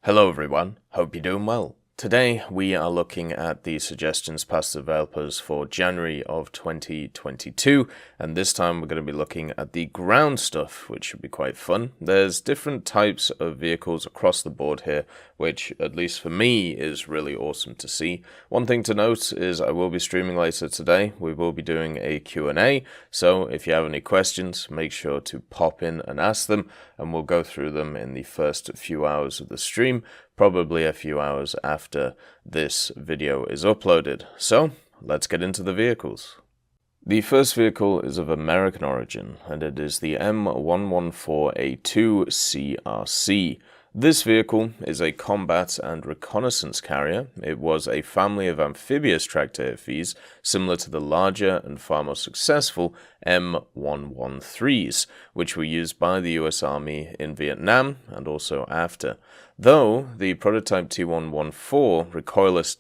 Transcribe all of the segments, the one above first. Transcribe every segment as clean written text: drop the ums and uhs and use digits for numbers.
Hello everyone, hope you're doing well. Today we are looking at the suggestions past developers for January of 2022, and this time we're going to be looking at the ground stuff, which should be quite fun. There's different types of vehicles across the board here, which at least for me is really awesome to see. One thing to note is I will be streaming later today. We will be doing a Q&A, so if you have any questions, make sure to pop in and ask them, and we'll go through them in the first few hours of the stream, probably a few hours after this video is uploaded. So, let's get into the vehicles. The first vehicle is of American origin, and it is the M114A2 CRC. This vehicle is a combat and reconnaissance carrier. It was a family of amphibious tractor AFVs, similar to the larger and far more successful M113s, which were used by the US Army in Vietnam and also after. Though the prototype T114 recoilless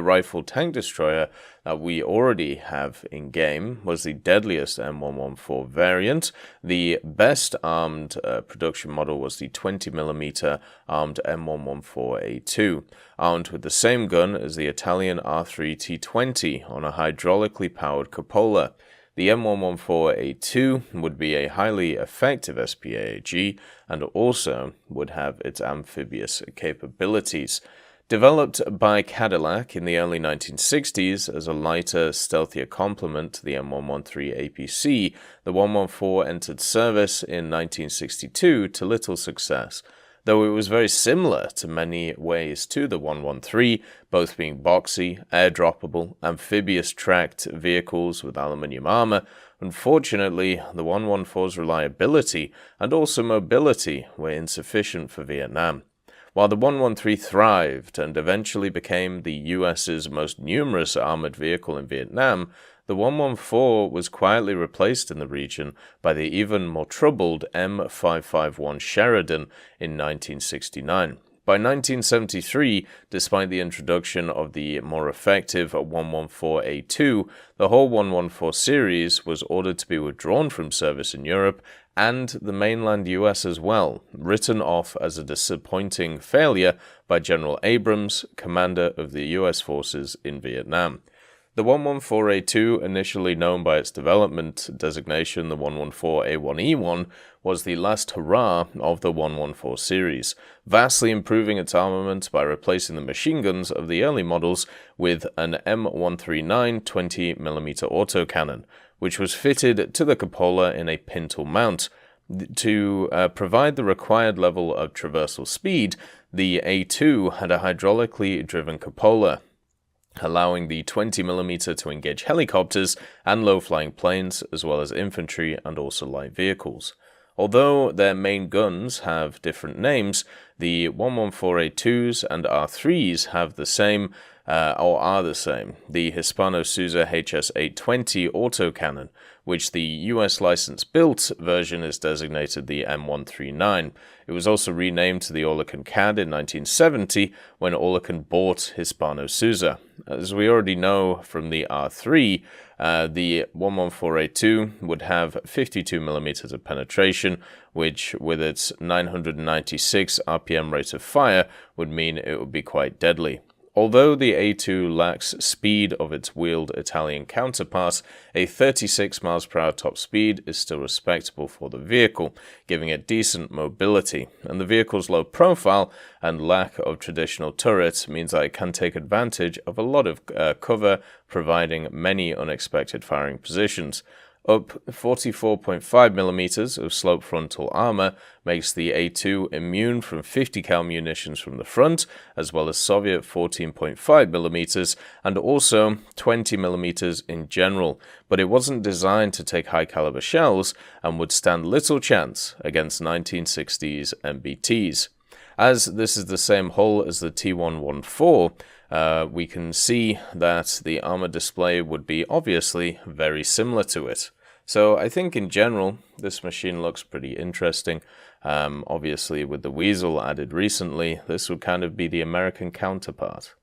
rifle tank destroyer that we already have in game was the deadliest M114 variant, the best armed production model was the 20mm armed M114A2, armed with the same gun as the Italian R3 T20 on a hydraulically powered cupola. The M114A2 would be a highly effective SPAAG and also would have its amphibious capabilities. Developed by Cadillac in the early 1960s as a lighter, stealthier complement to the M113 APC, the 114 entered service in 1962 to little success. Though it was very similar to many ways to the 113, both being boxy, airdroppable, amphibious tracked vehicles with aluminium armor, unfortunately the 114's reliability and also mobility were insufficient for Vietnam. While the 113 thrived and eventually became the US's most numerous armored vehicle in Vietnam, the 114 was quietly replaced in the region by the even more troubled M551 Sheridan in 1969. By 1973, despite the introduction of the more effective 114A2, the whole 114 series was ordered to be withdrawn from service in Europe and the mainland US as well, written off as a disappointing failure by General Abrams, commander of the US forces in Vietnam. The 114A2, initially known by its development designation, the 114A1E1, was the last hurrah of the 114 series, vastly improving its armament by replacing the machine guns of the early models with an M139 20mm autocannon, which was fitted to the cupola in a pintle mount. To provide the required level of traversal speed, the A2 had a hydraulically driven cupola, allowing the 20mm to engage helicopters and low-flying planes, as well as infantry and also light vehicles. Although their main guns have different names, the 114A2s and R3s have the same, or are the same, the Hispano-Suiza HS820 autocannon, which the US license-built version is designated the M139. It was also renamed to the Oerlikon CAD in 1970 when Oerlikon bought Hispano-Suiza. As we already know from the R3, the 114A2 would have 52mm of penetration, which with its 996 RPM rate of fire would mean it would be quite deadly. Although the A2 lacks speed of its wheeled Italian counterpart, a 36 mph top speed is still respectable for the vehicle, giving it decent mobility, and the vehicle's low profile and lack of traditional turrets means that it can take advantage of a lot of cover, providing many unexpected firing positions. Up 44.5mm of slope frontal armor makes the A2 immune from 50 cal munitions from the front, as well as Soviet 14.5mm and also 20mm in general, but it wasn't designed to take high caliber shells and would stand little chance against 1960s MBTs. As this is the same hull as the T114, we can see that the armor display would be obviously very similar to it. So I think in general, this machine looks pretty interesting. Obviously with the Weasel added recently, this would kind of be the American counterpart.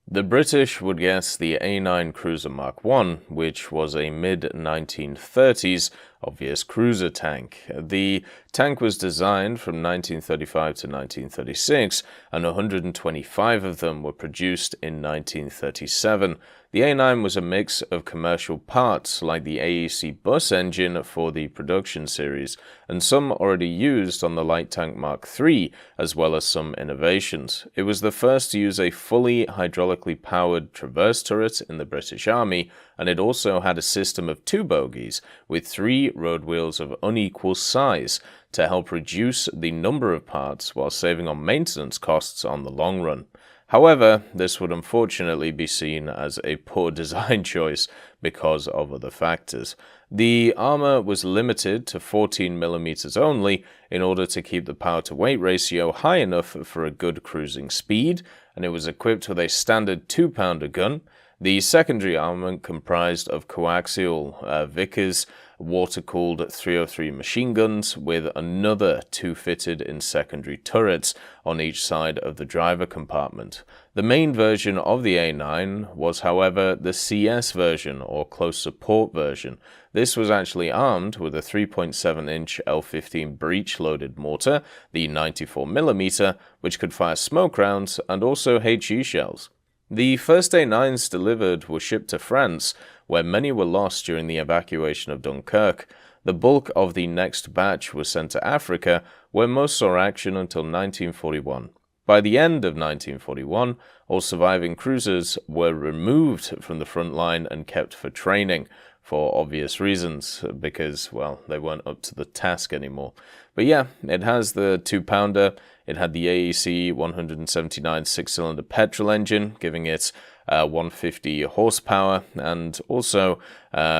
The British would guess the A9 Cruiser Mark I, which was a mid-1930s obvious cruiser tank. The tank was designed from 1935 to 1936, and 125 of them were produced in 1937. The A9 was a mix of commercial parts, like the AEC bus engine for the production series, and some already used on the Light Tank Mark III, as well as some innovations. It was the first to use a fully hydraulically powered traverse turret in the British Army, and it also had a system of 2 bogies, with 3 road wheels of unequal size, to help reduce the number of parts while saving on maintenance costs on the long run. However, this would unfortunately be seen as a poor design choice because of other factors. The armor was limited to 14mm only in order to keep the power-to-weight ratio high enough for a good cruising speed, and it was equipped with a standard 2-pounder gun. The secondary armament comprised of coaxial Vickers water-cooled 303 machine guns, with another 2 fitted in secondary turrets on each side of the driver compartment. The main version of the A9 was, however, the CS version, or close support version. This was actually armed with a 3.7-inch L15 breech-loaded mortar, the 94mm, which could fire smoke rounds, and also HE shells. The first A9s delivered were shipped to France, where many were lost during the evacuation of Dunkirk. The bulk of the next batch was sent to Africa, where most saw action until 1941. By the end of 1941, all surviving cruisers were removed from the front line and kept for training, for obvious reasons, because, well, they weren't up to the task anymore. But yeah, it has the 2-pounder. It had the AEC 179 6-cylinder petrol engine, giving it 150 horsepower, and also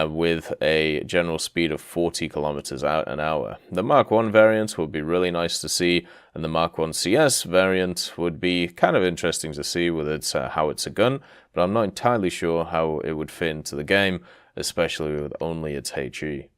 with a general speed of 40 kilometers an hour. The Mark I variant would be really nice to see, and the Mark I CS variant would be kind of interesting to see with its how it's a gun, but I'm not entirely sure how it would fit into the game, especially with only its HE.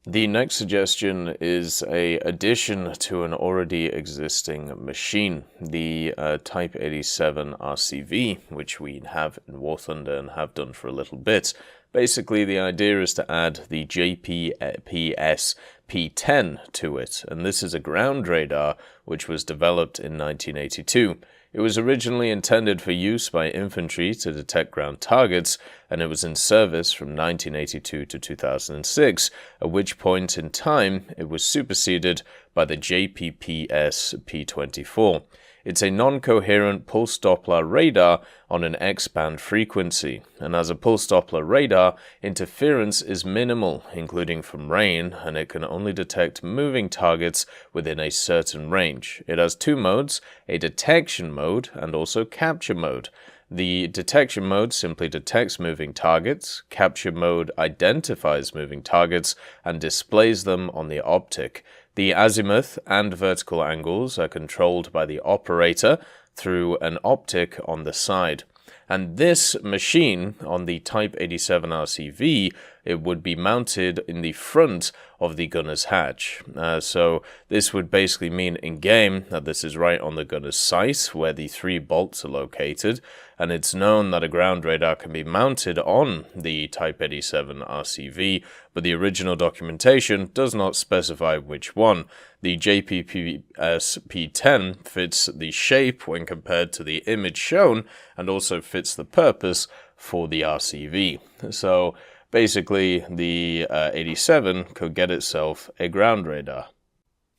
The next suggestion is an addition to an already existing machine, the Type 87 RCV, which we have in War Thunder and have done for a little bit. Basically, the idea is to add the JPS P10 to it, and this is a ground radar which was developed in 1982. It was originally intended for use by infantry to detect ground targets, and it was in service from 1982 to 2006, at which point in time it was superseded by the JPPS P24. It's a non-coherent pulse Doppler radar on an X-band frequency, and as a pulse Doppler radar, interference is minimal, including from rain, and it can only detect moving targets within a certain range. It has 2 modes, a detection mode and also capture mode. The detection mode simply detects moving targets, capture mode identifies moving targets and displays them on the optic. The azimuth and vertical angles are controlled by the operator through an optic on the side. And this machine on the Type 87 RCV, it would be mounted in the front of the gunner's hatch. So this would basically mean in-game that this is right on the gunner's sight where the 3 bolts are located, and it's known that a ground radar can be mounted on the Type 87 RCV, but the original documentation does not specify which one. The JPPS P10 fits the shape when compared to the image shown, and also fits the purpose for the RCV. So basically, the 87 could get itself a ground radar.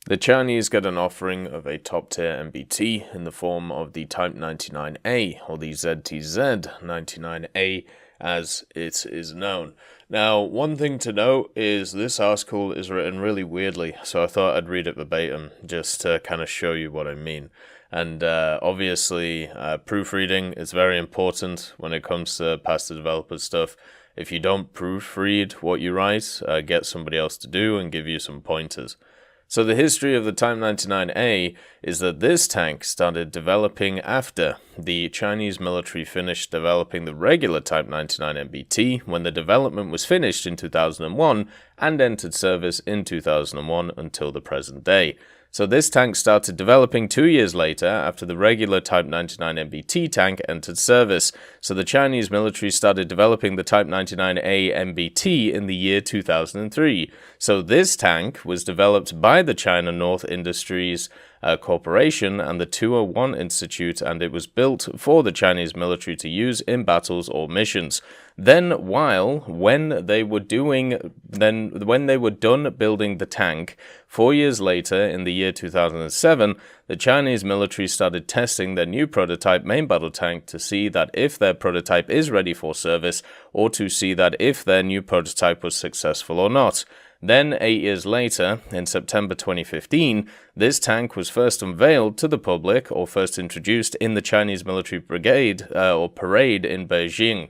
The Chinese get an offering of a top-tier MBT in the form of the Type 99A, or the ZTZ 99A as it is known. Now, one thing to note is this article is written really weirdly, so I thought I'd read it verbatim just to kind of show you what I mean. And obviously, proofreading is very important when it comes to past the developer stuff. If you don't proofread what you write, get somebody else to do and give you some pointers. So the history of the Type 99A is that this tank started developing after the Chinese military finished developing the regular Type 99 MBT when the development was finished in 2001 and entered service in 2001 until the present day. So this tank started developing 2 years later after the regular Type 99 MBT tank entered service. So the Chinese military started developing the Type 99A MBT in the year 2003. So this tank was developed by the China North Industries Corporation and the 201 Institute, and it was built for the Chinese military to use in battles or missions. Then, when they were done building the tank, 4 years later, in the year 2007, the Chinese military started testing their new prototype main battle tank to see that if their prototype is ready for service, or to see that if their new prototype was successful or not. Then, 8 years later, in September 2015, this tank was first unveiled to the public, or first introduced in the Chinese military brigade or parade in Beijing,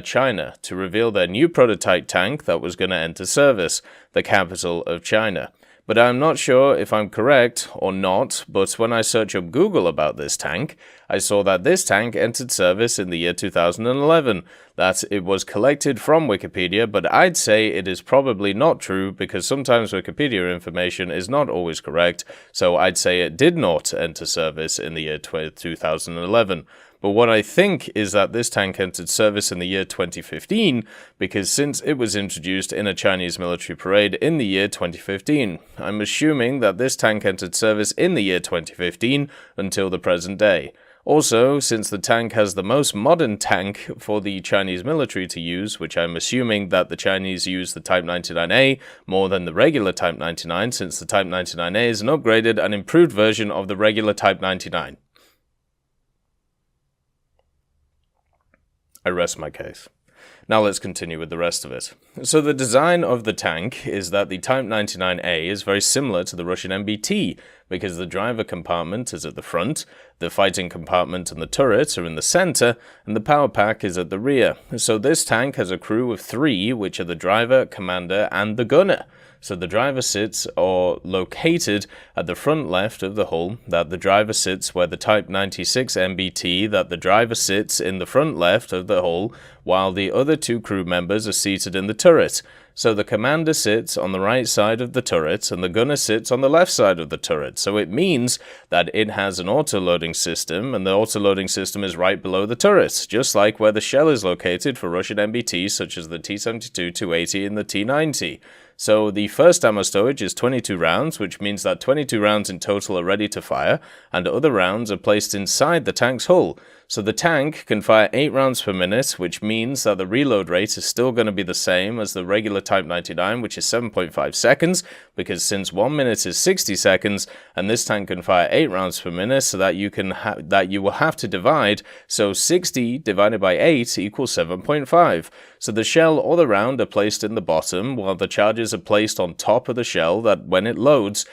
China, to reveal their new prototype tank that was going to enter service, the capital of China. But I'm not sure if I'm correct or not, but when I search up Google about this tank, I saw that this tank entered service in the year 2011, that it was collected from Wikipedia, but I'd say it is probably not true because sometimes Wikipedia information is not always correct, so I'd say it did not enter service in the year 2011. But what I think is that this tank entered service in the year 2015 because since it was introduced in a Chinese military parade in the year 2015, I'm assuming that this tank entered service in the year 2015 until the present day. Also, since the tank has the most modern tank for the Chinese military to use, which I'm assuming that the Chinese use the Type 99A more than the regular Type 99, since the Type 99A is an upgraded and improved version of the regular Type 99. I rest my case. Now let's continue with the rest of it. So the design of the tank is that the Type 99A is very similar to the Russian MBT, because the driver compartment is at the front, the fighting compartment and the turret are in the center, and the power pack is at the rear. So this tank has a crew of 3, which are the driver, commander, and the gunner. So the driver sits or located at the front left of the hull, that the driver sits where the Type 96 MBT, that the driver sits in the front left of the hull, while the other 2 crew members are seated in the turret. So the commander sits on the right side of the turret and the gunner sits on the left side of the turret. So it means that it has an auto-loading system, and the auto-loading system is right below the turret, just like where the shell is located for Russian MBTs such as the T-72, T-80 and the T-90. So the first ammo stowage is 22 rounds, which means that 22 rounds in total are ready to fire, and other rounds are placed inside the tank's hull. So the tank can fire 8 rounds per minute, which means that the reload rate is still going to be the same as the regular Type 99, which is 7.5 seconds, because since 1 minute is 60 seconds, and this tank can fire 8 rounds per minute, so that you will have to divide, so 60 divided by 8 equals 7.5. So the shell or the round are placed in the bottom, while the charges are placed on top of the shell, that when it loads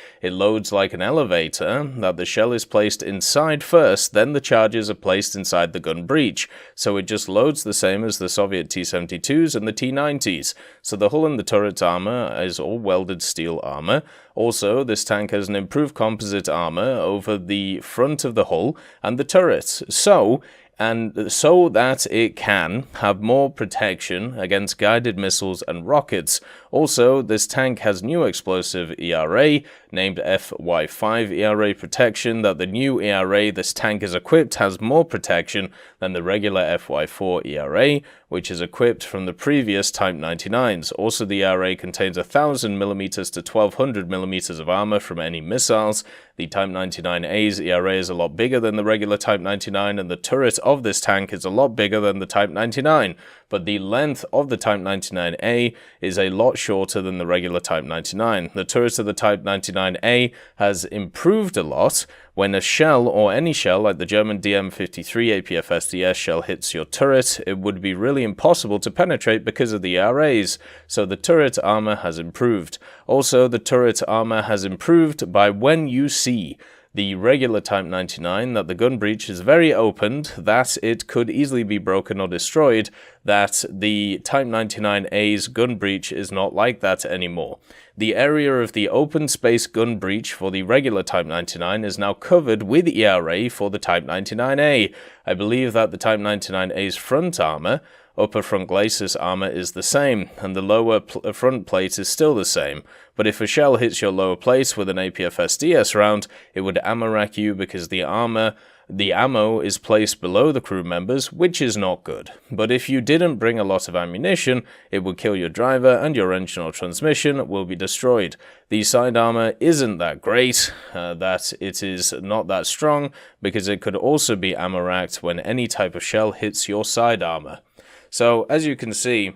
like an elevator, that the shell is placed inside first, then the charges are placed inside the gun breech. So it just loads the same as the Soviet T-72s and the T-90s. So the hull and the turret armor is all welded steel armor. Also, this tank has an improved composite armor over the front of the hull and the turret. So that it can have more protection against guided missiles and rockets. Also, this tank has new explosive ERA, named FY5 ERA protection, that the new ERA this tank is equipped has more protection than the regular FY4 ERA, which is equipped from the previous Type 99s. Also, the ERA contains 1,000mm to 1,200mm of armor from any missiles. The Type 99A's ERA is a lot bigger than the regular Type 99, and the turret of this tank is a lot bigger than the Type 99. But the length of the Type 99A is a lot shorter than the regular Type 99. The turret of the Type 99A has improved a lot. When a shell, or any shell like the German DM-53 APF-SDS shell hits your turret, it would be really impossible to penetrate because of the ERAs, so the turret armor has improved. Also, the turret armor has improved by when you see the regular Type 99, that the gun breech is very opened, that it could easily be broken or destroyed, that the Type 99A's gun breech is not like that anymore. The area of the open space gun breech for the regular Type 99 is now covered with ERA for the Type 99A. I believe that the Type 99A's front armor upper front glacis armor is the same, and the lower front plate is still the same. But if a shell hits your lower plate with an APFS-DS round, it would ammo rack you because the ammo is placed below the crew members, which is not good. But if you didn't bring a lot of ammunition, it would kill your driver and your engine or transmission will be destroyed. The side armor isn't that great, that it is not that strong, because it could also be ammo racked when any type of shell hits your side armor. So, as you can see,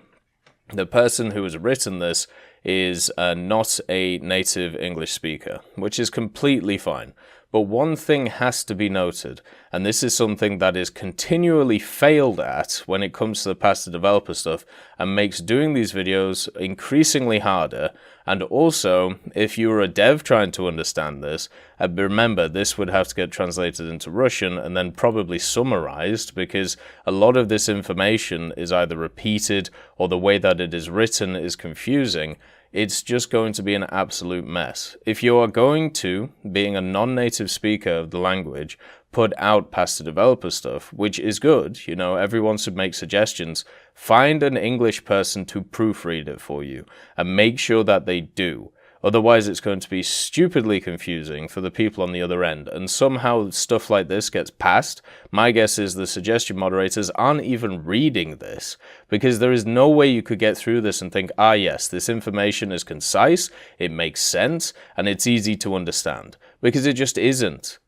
the person who has written this is not a native English speaker, which is completely fine. But one thing has to be noted, and this is something that is continually failed at when it comes to the passive developer stuff, and makes doing these videos increasingly harder. And also, if you're a dev trying to understand this, remember this would have to get translated into Russian and then probably summarized, because a lot of this information is either repeated or the way that it is written is confusing. It's just going to be an absolute mess. If you are going to, being a non-native speaker of the language, put out passive developer stuff, which is good, you know, everyone should make suggestions, find an English person to proofread it for you, and make sure that they do. Otherwise, it's going to be stupidly confusing for the people on the other end, and somehow stuff like this gets passed. My guess is the suggestion moderators aren't even reading this, because there is no way you could get through this and think, ah yes, this information is concise, it makes sense, and it's easy to understand, because it just isn't.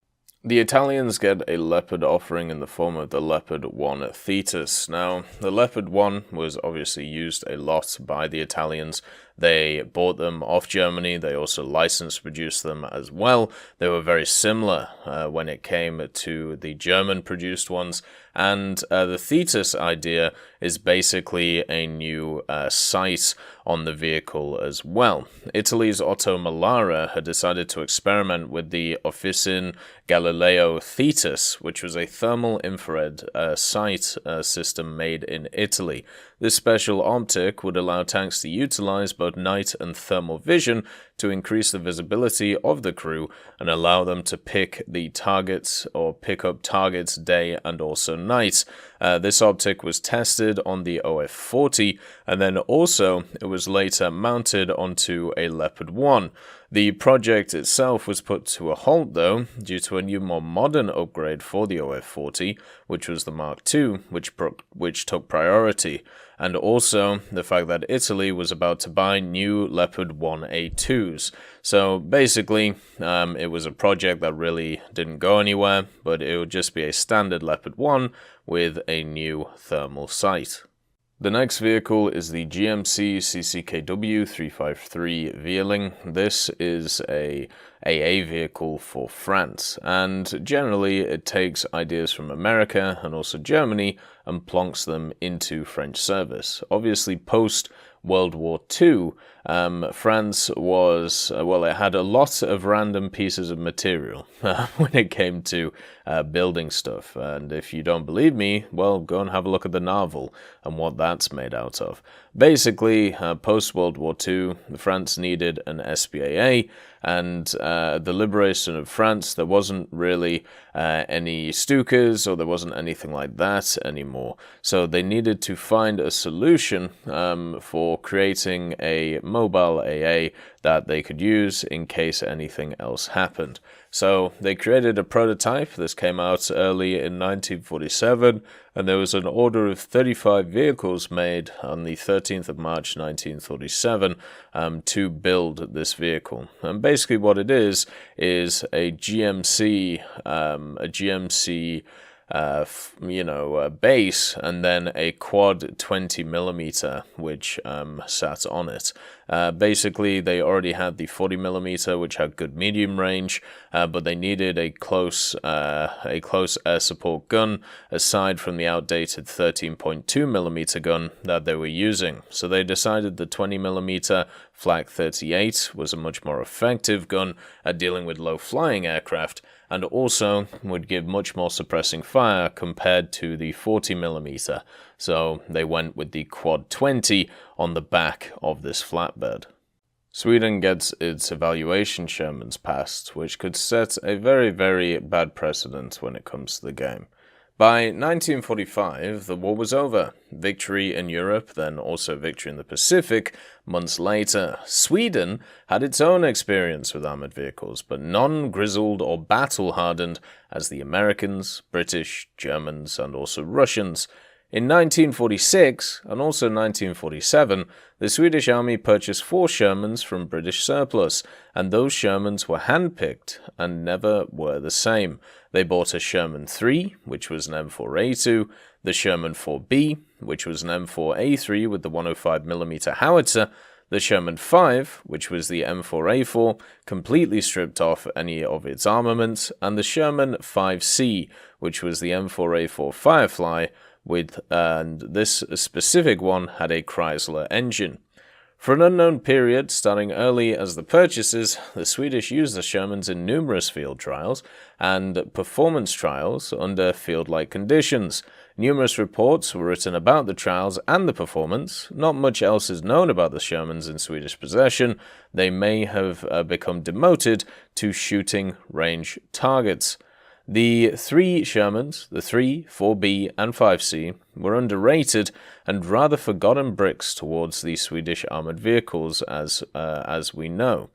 The Italians get a Leopard offering in the form of the Leopard 1 Thetis. Now, the Leopard 1 was obviously used a lot by the Italians. They bought them off Germany. They also licensed produced them as well. They were very similar when it came to the German-produced ones. And the Thetis idea is basically a new sight on the vehicle as well. Italy's Otto Melara had decided to experiment with the Officin Galileo Thetis, which was a thermal infrared sight system made in Italy. This special optic would allow tanks to utilize both night and thermal vision to increase the visibility of the crew and allow them to pick the targets or pick up targets day and also night. This optic was tested on the OF-40, and then also it was later mounted onto a Leopard 1. The project itself was put to a halt though, due to a new more modern upgrade for the OF-40, which was the Mark II, which took priority, and also the fact that Italy was about to buy new Leopard 1A2s. So basically, it was a project that really didn't go anywhere, but it would just be a standard Leopard 1 with a new thermal sight. The next vehicle is the GMC CCKW 353 Vierling. This is a AA vehicle for France, and generally it takes ideas from America and also Germany and plonks them into French service. Obviously, post World War II, France was, well, it had a lot of random pieces of material when it came to building stuff. And if you don't believe me, well, go and have a look at the Naval and what that's made out of. Basically, post World War II, France needed an SPAA, and the liberation of France, there wasn't really any Stukas, or there wasn't anything like that anymore. So they needed to find a solution for creating a mobile AA that they could use in case anything else happened. So they created a prototype. This came out early in 1947, and there was an order of 35 vehicles made on the 13th of March 1947 to build this vehicle. And basically what it is a GMC base, and then a quad 20mm which sat on it. Basically, they already had the 40mm, which had good medium range, but they needed a close air support gun aside from the outdated 13.2mm gun that they were using. So they decided the 20mm Flak 38 was a much more effective gun at dealing with low-flying aircraft, and also would give much more suppressing fire compared to the 40mm. So they went with the quad 20 on the back of this flatbed. Sweden gets its evaluation Shermans passed, which could set a very, very bad precedent when it comes to the game. By 1945, the war was over. Victory in Europe, then also victory in the Pacific. Months later, Sweden had its own experience with armored vehicles, but non-grizzled or battle-hardened as the Americans, British, Germans, and also Russians. In 1946, and also 1947, the Swedish army purchased 4 Shermans from British surplus, and those Shermans were handpicked and never were the same. They bought a Sherman 3, which was an M4A2, the Sherman 4B, which was an M4A3 with the 105mm howitzer, the Sherman 5, which was the M4A4, completely stripped off any of its armament, and the Sherman 5C, which was the M4A4 Firefly, and this specific one had a Chrysler engine. For an unknown period, starting early as the purchases, the Swedish used the Shermans in numerous field trials and performance trials under field-like conditions. Numerous reports were written about the trials and the performance. Not much else is known about the Shermans in Swedish possession. They may have become demoted to shooting range targets. The 3 Shermans, the 3, 4B, and 5C, were underrated and rather forgotten bricks towards the Swedish armoured vehicles, as we know,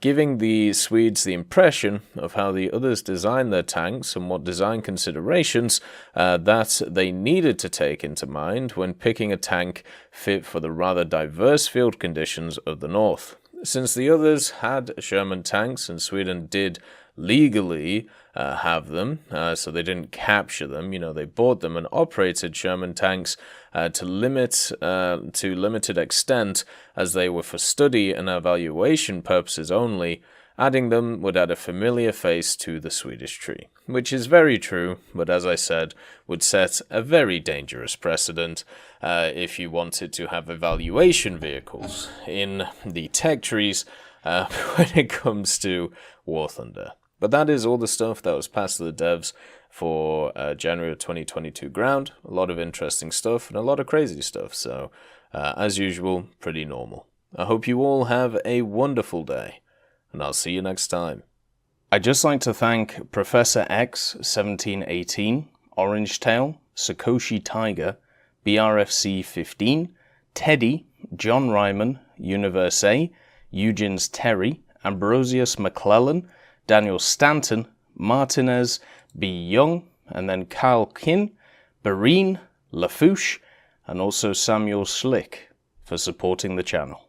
giving the Swedes the impression of how the others designed their tanks and what design considerations that they needed to take into mind when picking a tank fit for the rather diverse field conditions of the north. Since the others had Sherman tanks and Sweden did legally have them, so they didn't capture them. They bought them and operated Sherman tanks to limited extent, as they were for study and evaluation purposes only. Adding them would add a familiar face to the Swedish tree, which is very true, but as I said, would set a very dangerous precedent if you wanted to have evaluation vehicles in the tech trees when it comes to War Thunder. But that is all the stuff that was passed to the devs for January of 2022 ground. A lot of interesting stuff and a lot of crazy stuff. So, as usual, pretty normal. I hope you all have a wonderful day, and I'll see you next time. I'd just like to thank Professor X 1718, Orange Tail, Sakoshi Tiger, BRFC 15, Teddy, John Ryman, Universe A, Eugens Terry, Ambrosius McClellan, Daniel Stanton, Martinez, B. Young, and then Kyle Kin, Barine, Lafouche, and also Samuel Slick for supporting the channel.